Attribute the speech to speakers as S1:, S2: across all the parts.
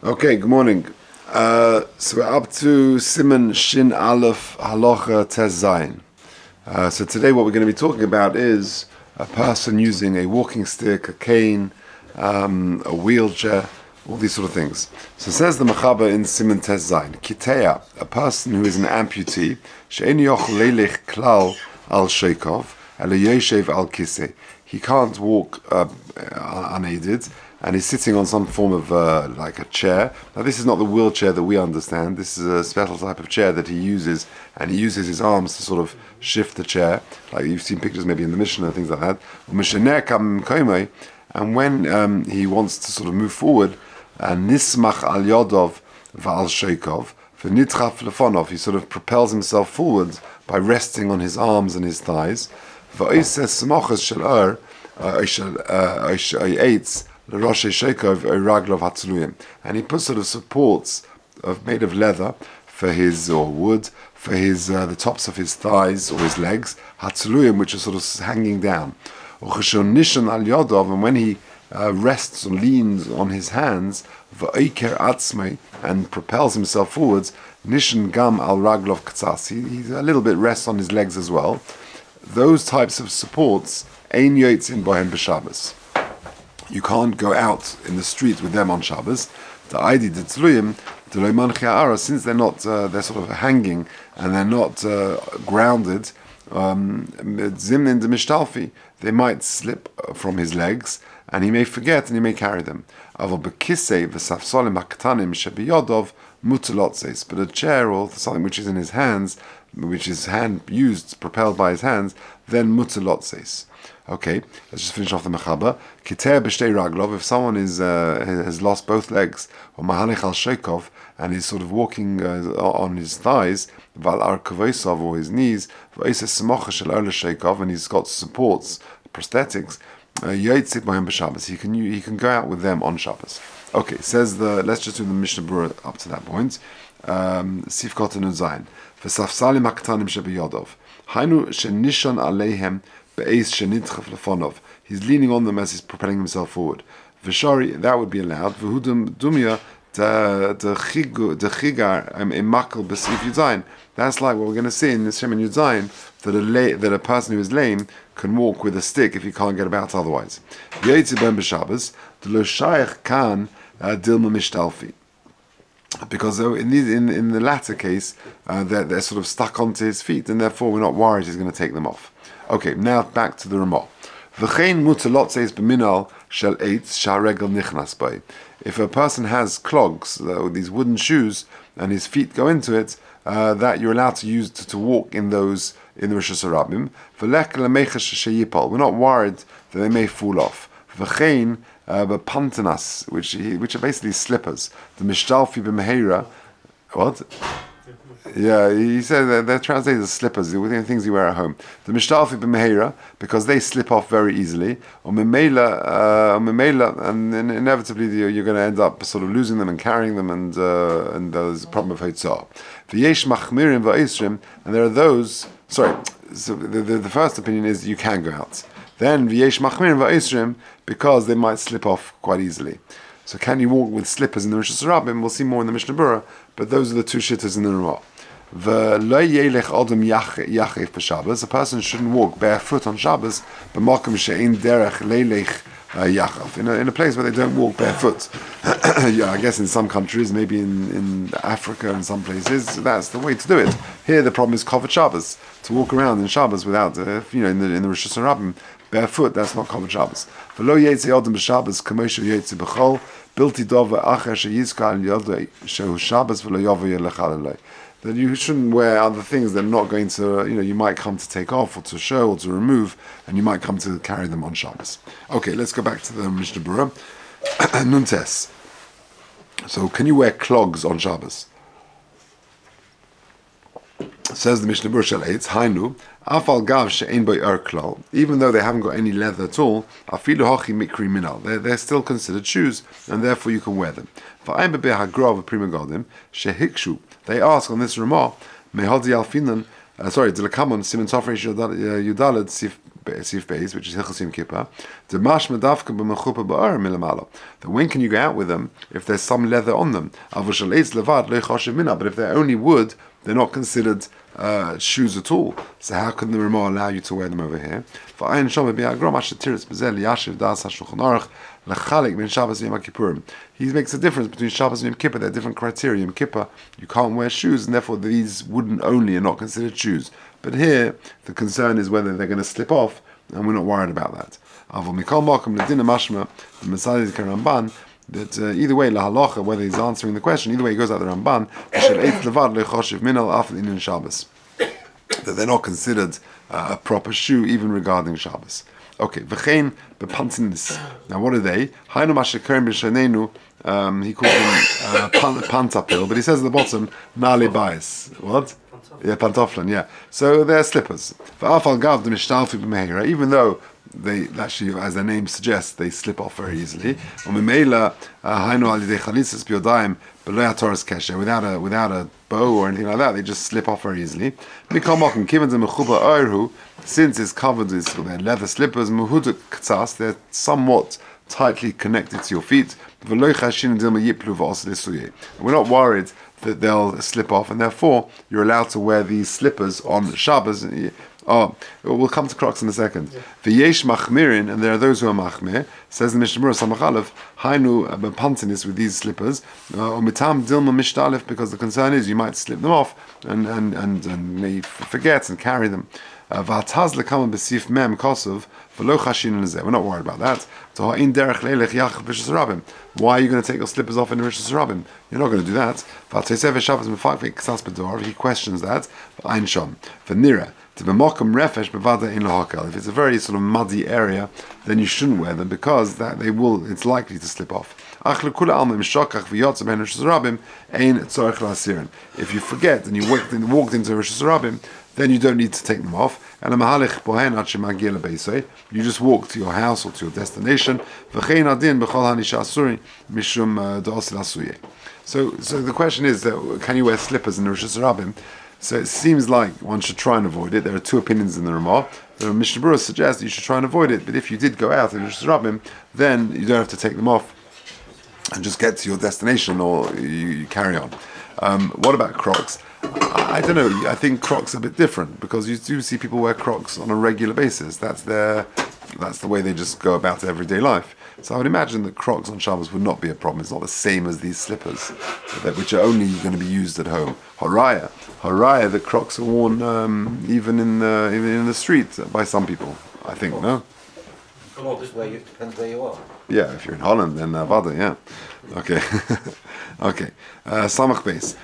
S1: Okay, good morning. So we're up to Siman Shin Aleph Halacha Tes Zayin. So today what we're going to be talking about is a person using a walking stick, a cane, a wheelchair, all these sort of things. So it says the Mechaber in Siman Tes Zayin, Kitea, a person who is an amputee, She'en yochel leilech klal al sheikov, ele yeshev al kiseh. He can't walk unaided, and he's sitting on some form of like a chair. Now this is not the wheelchair that we understand. This is a special type of chair that he uses, and he uses his arms to sort of shift the chair, like you've seen pictures maybe in the Mishnah and things like that. And when he wants to sort of move forward, nismach al yodov va'al sheikov v'nitchaf lefonov, he sort of propels himself forwards by resting on his arms and his thighs. Va'oses smochas shel eitz. And he puts sort of supports made of leather for his, or wood, for his the tops of his thighs or his legs, hatzluyim, which are sort of hanging down. And when he rests or leans on his hands, and propels himself forwards, nishan gam al raglov ktsas, he's a little bit rests on his legs as well. Those types of supports, ein yotzin bohem b'Shabbos. You can't go out in the street with them on Shabbos. The ID ditzluyim, since they're not, they're sort of hanging and they're not grounded. Zimnin de mishtalfi, they might slip from his legs, and he may forget and he may carry them. But a chair or something which is in his hands, which is propelled by his hands, then mutalotses. Okay, let's just finish off the mechaber. Kiter b'shtei raglov, if someone has lost both legs, or mahanech al sheikov, and is sort of walking on his thighs, val arkavosov, or his knees, v'oses smocha shel ola sheikov, and he's got supports, prosthetics, yotzit bohem b'Shabbos, he can go out with them on Shabbos. Okay, says let's just do the Mishnah Berurah up to that point. Sifkot and Zayin. V'safsalim haktanim shebiyodov. Hainu shenishon aleihem. He's leaning on them as he's propelling himself forward. V'shari, that would be allowed. V'hudum dumya the chigar imakal b'sif yudayin. That's like what we're going to see in the Shem and Yudayin, that a person who is lame can walk with a stick if he can't get about otherwise. Yetzi ben b'Shabbos the lo shayach kan dilma mishtalfi. Because in the latter case, they're sort of stuck onto his feet, and therefore we're not worried he's going to take them off. Okay, now back to the Ramah. V'chein mutalot says b'minal shel eitz sha'regel nichnas bay. If a person has clogs, these wooden shoes, and his feet go into it, that you're allowed to use to walk in those in the Rosh Hashanah. V'lech lemechash sheyipal. We're not worried that they may fall off. V'chein b'pantanas, which are basically slippers. The mishtalfi b'meheira. What? Yeah, he said they're translated as slippers, the things you wear at home. The mishtalfi b'meheira, because they slip off very easily. Or memela, and then inevitably you're going to end up sort of losing them and carrying them, and there's a problem of heitzah. V'yesh machmirim v'eisrim, and there are those. Sorry, so the first opinion is you can go out. Then v'yesh machmirim v'eisrim, because they might slip off quite easily. So can you walk with slippers in the Rosh Hashanah? We'll see more in the Mishnah Berurah, but those are the two shittas in the Ramah. A person shouldn't walk barefoot on Shabbos, in a place where they don't walk barefoot. Yeah, I guess in some countries, maybe in Africa and some places, that's the way to do it. Here the problem is Kavod Shabbos, to walk around in Shabbos without, in the Rosh Hashanah, barefoot, that's not Kavod Shabbos. That you shouldn't wear other things that are not going to, you might come to take off or to show or to remove, and you might come to carry them on Shabbos. Okay, let's go back to the Mishnah Berurah. Nuntes. So, can you wear clogs on Shabbos? Says the Mishnah Berurah Shel Eitz, Hainu, Afal Gav She'ein Boi Klal, even though they haven't got any leather at all, Afilu Hachi Mikri Minal, they're still considered shoes, and therefore you can wear them. V'ayim Bebeh HaGrav Prima Godim, Shehikshu, they ask on this Ramah, Mehodi Alfinan, Dilakamon, Simon Tafresh Yudalad, Sif Sif Beis, which is Hilchos Yom Kippur, that when can you go out with them if there's some leather on them? But if they're only wood, they're not considered shoes at all. So how can the Ramah allow you to wear them over here? He makes a difference between Shabbos and Yom Kippur. There are different criteria. Yom Kippur, you can't wear shoes, and therefore these wooden only are not considered shoes. But here, the concern is whether they're going to slip off, and we're not worried about that. That either way, la halacha, whether he's answering the question, either way he goes out the Ramban, that they're not considered a proper shoe even regarding Shabbos. Okay, v'chein bepantinis. Now what are they? Hainu mashekerim b'shanenu. He calls them pantapil, but he says at the bottom nali bayis. What? Yeah, pantoflan. Yeah. So they're slippers. V'afal gav the mishtalfi b'meira. Even though they actually, as their name suggests, they slip off very easily. Without a bow or anything like that, they just slip off very easily. Since it's covered with their leather slippers, they're somewhat tightly connected to your feet. We're not worried that they'll slip off, and therefore you're allowed to wear these slippers on Shabbos. We'll come to Crocs in a second. V'yesh machmirin, and there are those who are machmir. Says the Mishnah Berurah Samachalef, hainu bepantinis with these slippers, or mitam dilma mishtalef, because the concern is you might slip them off and may forget and carry them. V'ataz lekama b'sif mem kosov v'lo chashin lezeh. We're not worried about that. Why are you going to take your slippers off in the Rishus Rabbim? You're not going to do that. He questions that. If it's a very sort of muddy area, then you shouldn't wear them because it's likely to slip off. If you forget and you walked into Rishus Rabbim, then you don't need to take them off. You just walk to your house or to your destination. So the question is that can you wear slippers in the Rishus Rabbim? So it seems like one should try and avoid it. There are two opinions in the Ramah. The Mishnah Berurah suggests that you should try and avoid it, but if you did go out in the Rishus Rabbim, then you don't have to take them off and just get to your destination, or you carry on. What about Crocs? I don't know. I think Crocs are a bit different because you do see people wear Crocs on a regular basis. That's the way they just go about everyday life. So I would imagine that Crocs on Shabbos would not be a problem. It's not the same as these slippers, which are only going to be used at home. Haraya, the Crocs are worn even in the street by some people. I think no.
S2: Well, depends where you are.
S1: Yeah, if you're in Holland, then Vada, yeah. Okay. Okay. Samach Beis.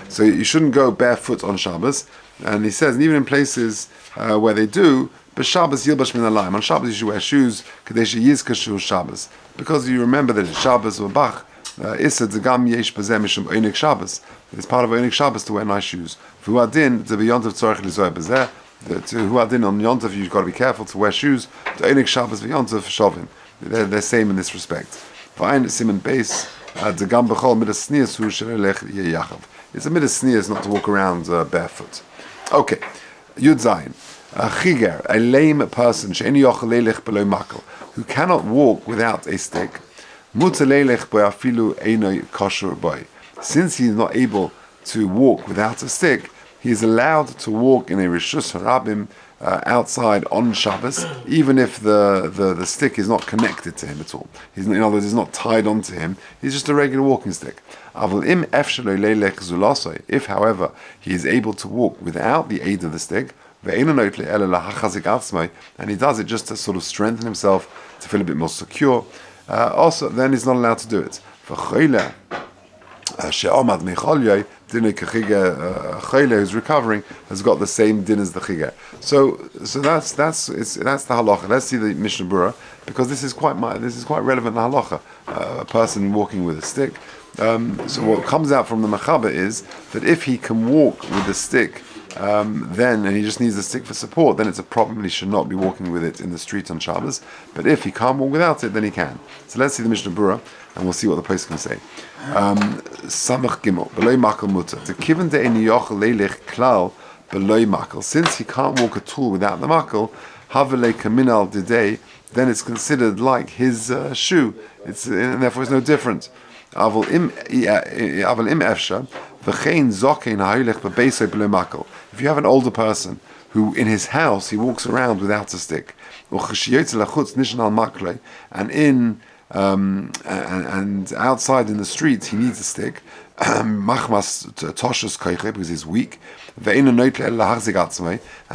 S1: So you shouldn't go barefoot on Shabbos. And he says, and even in places where they do, Shabbos yilbash min alayim. On Shabbos you should wear shoes, kadesh yizkashu Shabbos. Because you remember that it's Shabbos or Bach, Issa Zagam Yesh Bazeh Mishum Einik Shabbos. It's part of Einik Shabbos to wear nice shoes. V'huadin to be Yontav Tzorech Lizoy Bazeh. Huadin on Yontav you've got to be careful to wear shoes. To Einik Shabbos v'Yontav Shovim. They're same in this respect. V'ayin Simon Beis Zagam B'chol Midas Snias Hu Shelech Yeyachav. It's a Midas Snias not to walk around barefoot. Okay, Yud Zayin. A chiger, a lame person, she'eni yochel leilech below makel, who cannot walk without a stick. Mutar leilech bo afilu einoi kosher boy. Since he is not able to walk without a stick, he is allowed to walk in a Rishus Harabim outside on Shabbos, even if the stick is not connected to him at all. In other words, it's not tied onto him. He's just a regular walking stick. If, however, he is able to walk without the aid of the stick, and he does it just to sort of strengthen himself, to feel a bit more secure, also then he's not allowed to do it. Who's recovering has got the same din as the chiger. So that's the halacha. Let's see the Mishnah Berurah, because this is quite relevant in halacha. A person walking with a stick. So what comes out from the Mechaber is that if he can walk with a stick, and he just needs a stick for support, then it's a problem. He should not be walking with it in the street on Shabbos. But if he can't walk without it, then he can. So let's see the Mishnah Berurah, and we'll see what the place can say. Samach Gimel, B'loi Makel Mutter. To kiven de eni yochel leilich klal below makal. Since he can't walk at all without the makal, havele kaminal didei, then it's considered like his shoe. And therefore it's no different. Aval im efsha v'chein zokein ha'ilech b'beisei below makal. If you have an older person who in his house he walks around without a stick, and outside in the streets he needs a stick, because he's weak, and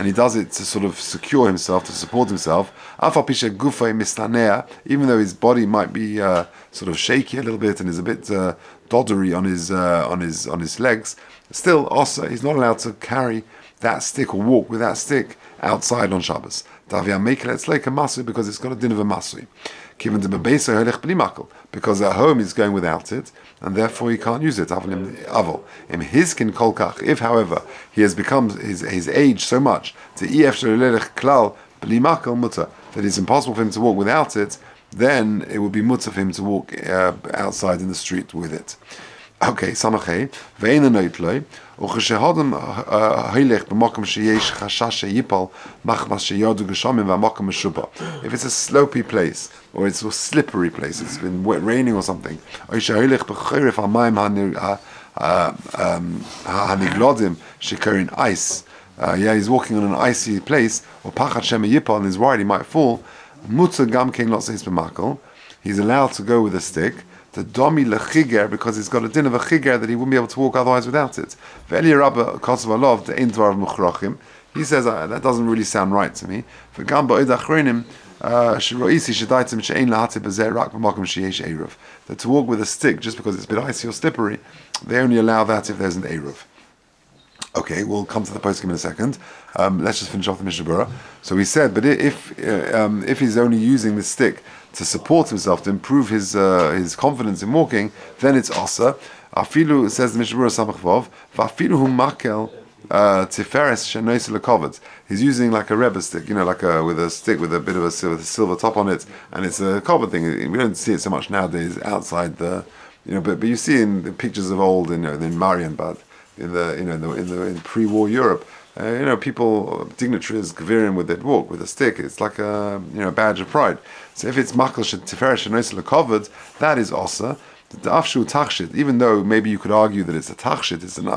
S1: he does it to sort of secure himself, to support himself, even though his body might be sort of shaky a little bit and is a bit doddery on his legs, still also he's not allowed to carry that stick or walk with that stick outside on Shabbos. It's like a masui because it's got a din of a masui. Because at home he's going without it, and therefore he can't use it. If, however, he has become his age so much that it's impossible for him to walk without it, then it would be mutter for him to walk outside in the street with it. Okay, samachay ve'ena noitloi ucheshehadam hailech b'makom sheyesh chashash yipal machmas sheyadu geshamim v'makom meshuba. If it's a slopey place or it's a slippery place, it's been raining or something. Oishailech b'chorif hamayim haniglodim shekerin ice. He's walking on an icy place, or pachat shema yipal, and he's worried he might fall. Mutzah gam kein lot seis b'makol. He's allowed to go with a stick. The domi lechiger, because he's got a din of a chiger that he wouldn't be able to walk otherwise without it. He says that doesn't really sound right to me. That to walk with a stick just because it's a bit icy or slippery, they only allow that if there's an eruv. Okay, we'll come to the poskim in a second. Let's just finish off the Mishnah Berurah. So we said, but if he's only using the stick to support himself, to improve his confidence in walking, then it's asa. Afilu, says the Mishnah Berurah Samach Vav, v'afilu hu makel tiferes shenois lekoved. He's using like a Rebbe stick, like with a stick with a bit of a silver top on it, and it's a covered thing. We don't see it so much nowadays outside the, but you see in the pictures of old, in Marienbad, in the pre-war Europe, people, dignitaries, Gavirim, would they'd walk with a stick. It's like a badge of pride. So if it's makal tiferet shenois covered, that is osa. The afshu tachshit, even though maybe you could argue that it's a tachshit, it's an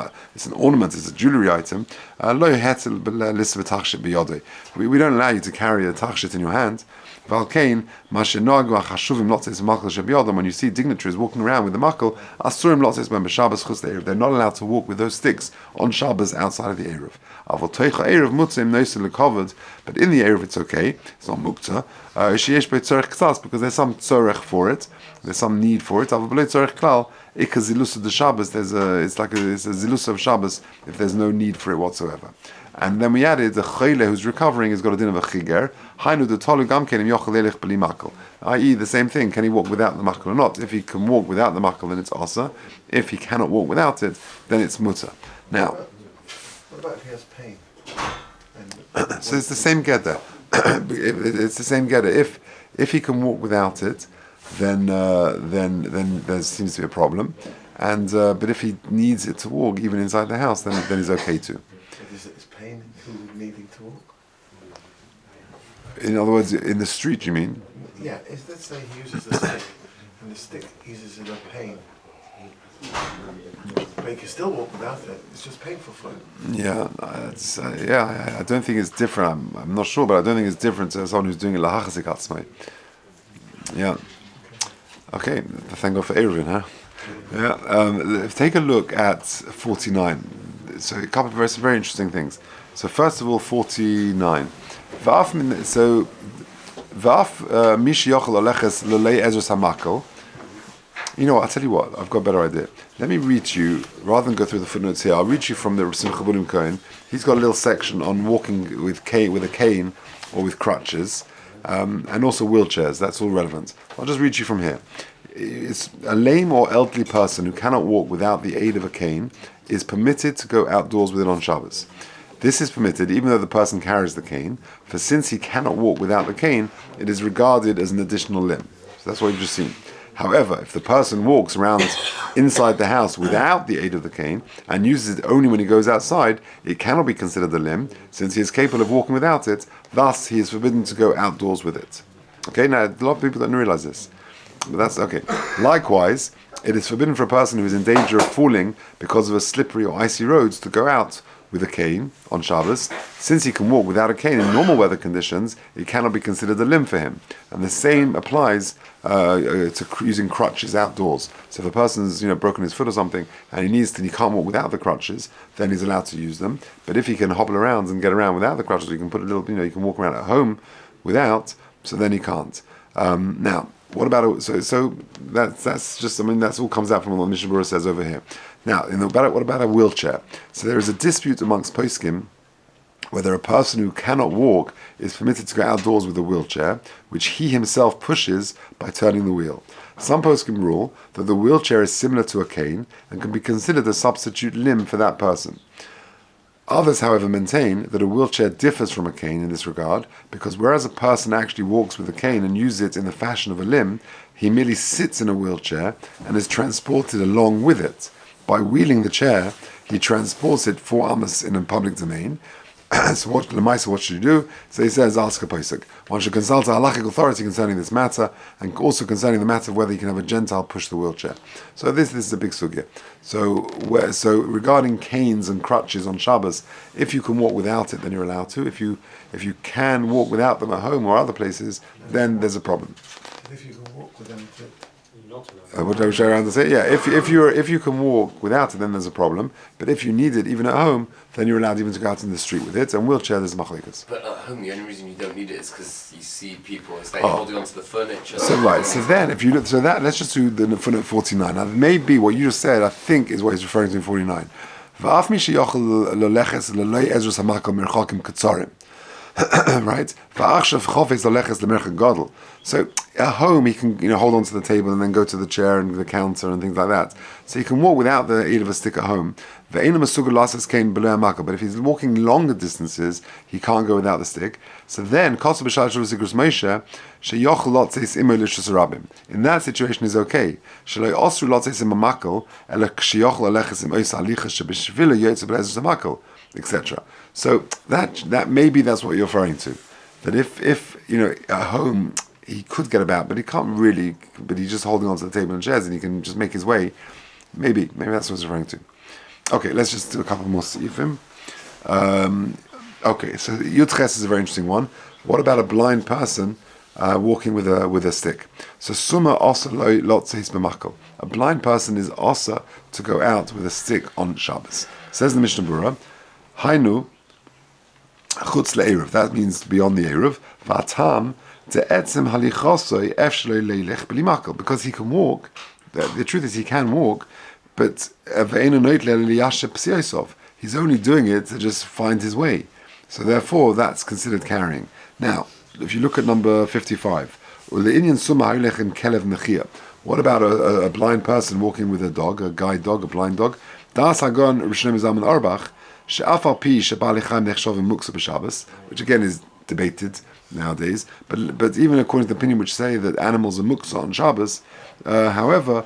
S1: ornament, it's a jewelry item. Lo hetel b'lis v'tachshit b'yodei. We don't allow you to carry a tachshit in your hand. Valkein mashenogu achashuvim lotzes makal shebiyodam. When you see dignitaries walking around with the makal, asurim lotzes ben b'Shabbos chutz le'eruv. They're not allowed to walk with those sticks on Shabbos outside of the eruv. Avol toicha eruv mutzim noisel covered, but in the eruv it's okay. It's not mukta. Sheyesh be'tzorech k'tzas, because there's some tzorech for it. There's some need for it. Avol b'lei tzorech klal ikka zilus of the Shabbos. It's a zilus of Shabbos if there's no need for it whatsoever. And then we added the chayle who's recovering has got a din of a chiger. Hainu de tolu gam kenim yochel elech b'li makal. I.e., the same thing. Can he walk without the makal or not? If he can walk without the makal, then it's asa. If he cannot walk without it, then it's mutter. Now,
S2: what about if he has pain?
S1: So it's the same gedder. It's the same gedder. If he can walk without it, then there seems to be a problem. And but if he needs it to walk even inside the house, then he's okay too.
S2: Is pain needing to walk?
S1: In other words, in the street, you mean?
S2: Yeah. Let's say he uses the stick, and the stick uses it of pain. But he can still walk without it. It's just painful for him.
S1: Yeah, I don't think it's different. I'm not sure, but I don't think it's different to someone who's doing a lahachasik atzmai. Yeah. Okay. Thank God for Eruvin, huh? Yeah. Take a look at 49. So a couple of very interesting things. So first of all, 49. So v'af mish yochel aleches lolei ezras hamakol. You know what? I'll tell you what. I've got a better idea. Let me read to you, rather than go through the footnotes here. I'll read to you from the Simcha Bunim Cohen. He's got a little section on walking with a cane or with crutches, and also wheelchairs. That's all relevant. I'll just read to you from here. It's a lame or elderly person who cannot walk without the aid of a cane is permitted to go outdoors with it on Shabbos. This is permitted even though the person carries the cane, for since he cannot walk without the cane, it is regarded as an additional limb. So that's what you've just seen. However, if the person walks around inside the house without the aid of the cane and uses it only when he goes outside, it cannot be considered a limb, since he is capable of walking without it. Thus, he is forbidden to go outdoors with it. Okay, now a lot of people don't realize this, but that's okay. Likewise, it is forbidden for a person who is in danger of falling because of a slippery or icy roads to go out with a cane on Shabbos. Since he can walk without a cane in normal weather conditions, it cannot be considered a limb for him. And the same applies to using crutches outdoors. So if a person's broken his foot or something and he can't walk without the crutches, then he's allowed to use them. But if he can hobble around and get around without the crutches, he can put a little, you can walk around at home without. So then he can't. Now, what about so that's just that's all comes out from what the Mishnah Berurah says over here. Now, what about a wheelchair? So there is a dispute amongst poskim whether a person who cannot walk is permitted to go outdoors with a wheelchair, which he himself pushes by turning the wheel. Some poskim rule that the wheelchair is similar to a cane and can be considered a substitute limb for that person. Others, however, maintain that a wheelchair differs from a cane in this regard, because whereas a person actually walks with a cane and uses it in the fashion of a limb, he merely sits in a wheelchair and is transported along with it. By wheeling the chair, he transports it 4 amos in a public domain. So what should you do? So he says, ask a posek. One should consult a halachic authority concerning this matter, and also concerning the matter of whether you can have a Gentile push the wheelchair. So this is a big sugya. So regarding canes and crutches on Shabbos, if you can walk without it, then you're allowed to. If you can walk without them at home or other places, then there's a problem.
S2: If you can walk with them,
S1: What I was trying to say, yeah. If you can walk without it, then there's a problem. But if you need it, even at home, then you're allowed even to go out in the street with it. And wheelchair, there's machlikas.
S3: But at home, the only reason you don't need it is because you see people. It's like holding onto the furniture.
S1: So right. So then, if you look, let's just do the footnote 49. Now, maybe what you just said, I think, is what he's referring to in 49. Right? So at home he can hold on to the table and then go to the chair and the counter and things like that. So he can walk without the aid of a stick at home. But if he's walking longer distances, he can't go without the stick. So then in that situation is okay. Etc. So that maybe that's what you're referring to. That if at home he could get about, but he can't really. But he's just holding onto the table and chairs, and he can just make his way. Maybe that's what he's referring to. Okay, let's just do a couple more sifim. Okay, so Yudches is a very interesting one. What about a blind person walking with a stick? So Summa Osa Lotzeis B'Makel. A blind person is Osa to go out with a stick on Shabbos. Says the Mishnah Berurah, Hainu Chutz le'eruv. That means beyond the eruv. V'atam de'etzem halichosoi efshloi leilech b'limakel. Because he can walk. The truth is he can walk, but he's only doing it to just find his way. So therefore, that's considered carrying. Now, if you look at number 55, what about a blind person walking with a dog, a guide dog, a blind dog? Which again is debated nowadays, but even according to the opinion which say that animals are muksa on Shabbos, however,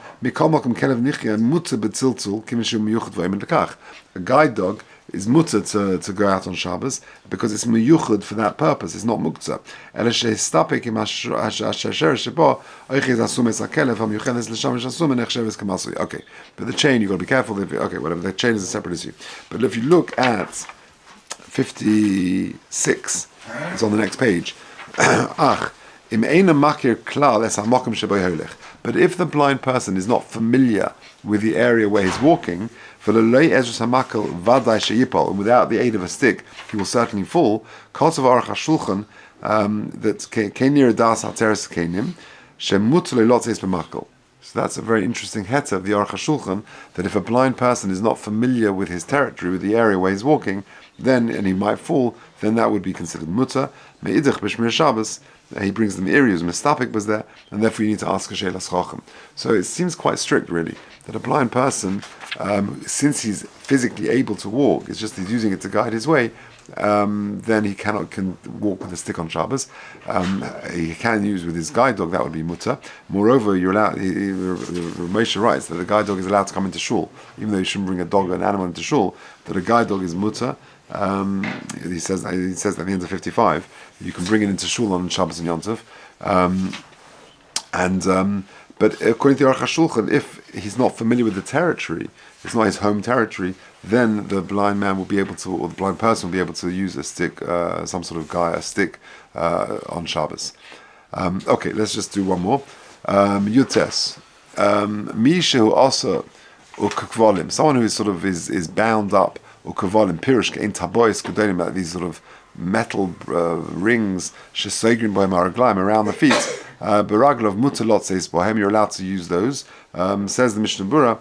S1: a guide dog is mutter to go out on Shabbos because it's miyuchad for that purpose. It's not muktzah. Okay, but the chain, you've got to be careful. Whatever, the chain is a separate issue. But if you look at 56, it's on the next page. But if the blind person is not familiar with the area where he's walking, and without the aid of a stick, he will certainly fall. So that's a very interesting heta of the Orach HaShulchan, that if a blind person is not familiar with his territory, with the area where he's walking, and he might fall, then that would be considered mutter. Me'idach b'shmir Shabbos, he brings them areas, mistapik was there, and therefore you need to ask a shelas chacham. So it seems quite strict, really, that a blind person, since he's physically able to walk, it's just he's using it to guide his way, then he can walk with a stick on Shabbos. He can use with his guide dog, that would be mutter. Moreover, you're allowed. Moshe writes that the guide dog is allowed to come into shul, even though you shouldn't bring a dog or an animal into shul. That a guide dog is mutter. He says at the end of 55, you can bring it into shul on Shabbos and Yom Tov. But according to Orach HaShulchan, if he's not familiar with the territory, it's not his home territory, then the blind man will be able to, or the blind person will be able to use a stick, some sort of a stick on Shabbos. Okay, let's just do one more. Yutes. Mishu also, or kukvolim, someone who is sort of is bound up, or kukvolim, pirush, in tabois, kudolim, these sort of metal rings, shesegrin bohem araglaim, around the feet. Beraglov mutalot says bohem, you're allowed to use those. Says the Mishnah Berurah,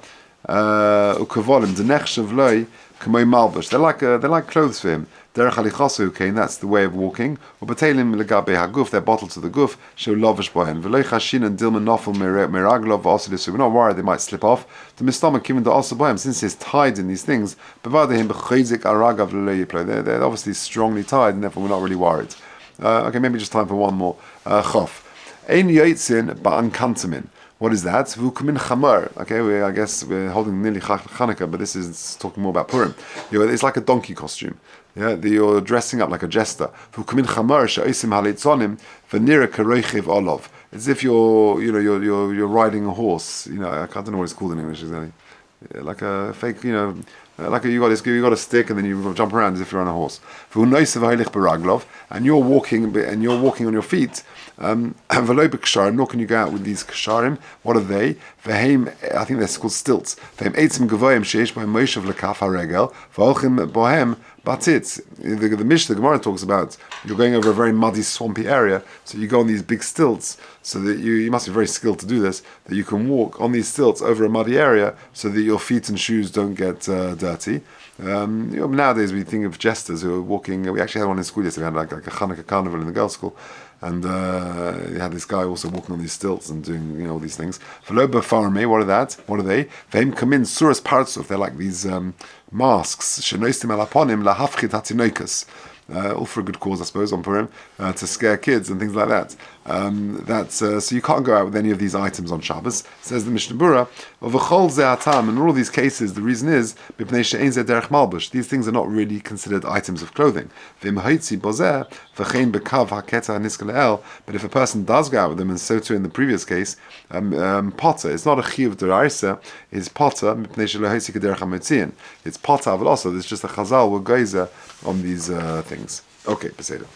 S1: ukavolim denechshav loy k'moy malbush. They're like clothes for him. Derech halichasu ukein, that's the way of walking. Ubetelim legabe haguf, they're bottled to the guf. Sheu lovish bohem. V'loy chashin and dilman nofel meraglov v'osidisu. We're not worried they might slip off. The mistama kiven to also bohem, since he's tied in these things. Bevadehim b'chayzik aragav l'loy yiploi. They're obviously strongly tied, and therefore we're not really worried. Okay, maybe just time for one more. Chof. Ein yotzin ba'an kantamin. What is that? V'ukumin chamar. Okay, I guess we're holding nearly Chanukah, but this is talking more about Purim. It's like a donkey costume. Yeah, you're dressing up like a jester. V'ukumin chamar she'osim halitzonim v'nira karoichiv olov. As if you're riding a horse. I don't know what it's called in English exactly. Like a fake, like you got a stick and then you jump around as if you're on a horse. And you're walking on your feet. Nor can you go out with these kasharim. What are they? I think they're called stilts. The Mishnah, the Gemara talks about you're going over a very muddy, swampy area, so you go on these big stilts, so that you must be very skilled to do this, that you can walk on these stilts over a muddy area, so that your feet and shoes don't get dirty. Nowadays we think of jesters who are walking. We actually had one in school yesterday. We had like a Chanukah carnival in the girls' school, and you had this guy also walking on these stilts and doing all these things. V'lo farme, what are that? What are they? V'hem kamin suras partsuf. They're like these masks. Shenoistim alaponim lahafchit hatinoikas. All for a good cause, I suppose, on Purim, to scare kids and things like that. So you can't go out with any of these items on Shabbos. Says the Mishnah Berurah, in all of these cases, the reason is these things are not really considered items of clothing. But if a person does go out with them, and so too in the previous case, potter, it's not a chiyuv deraisa, it's potter, it's potter, but also there's just a chazal with geyser on these things. Okay, Peseda.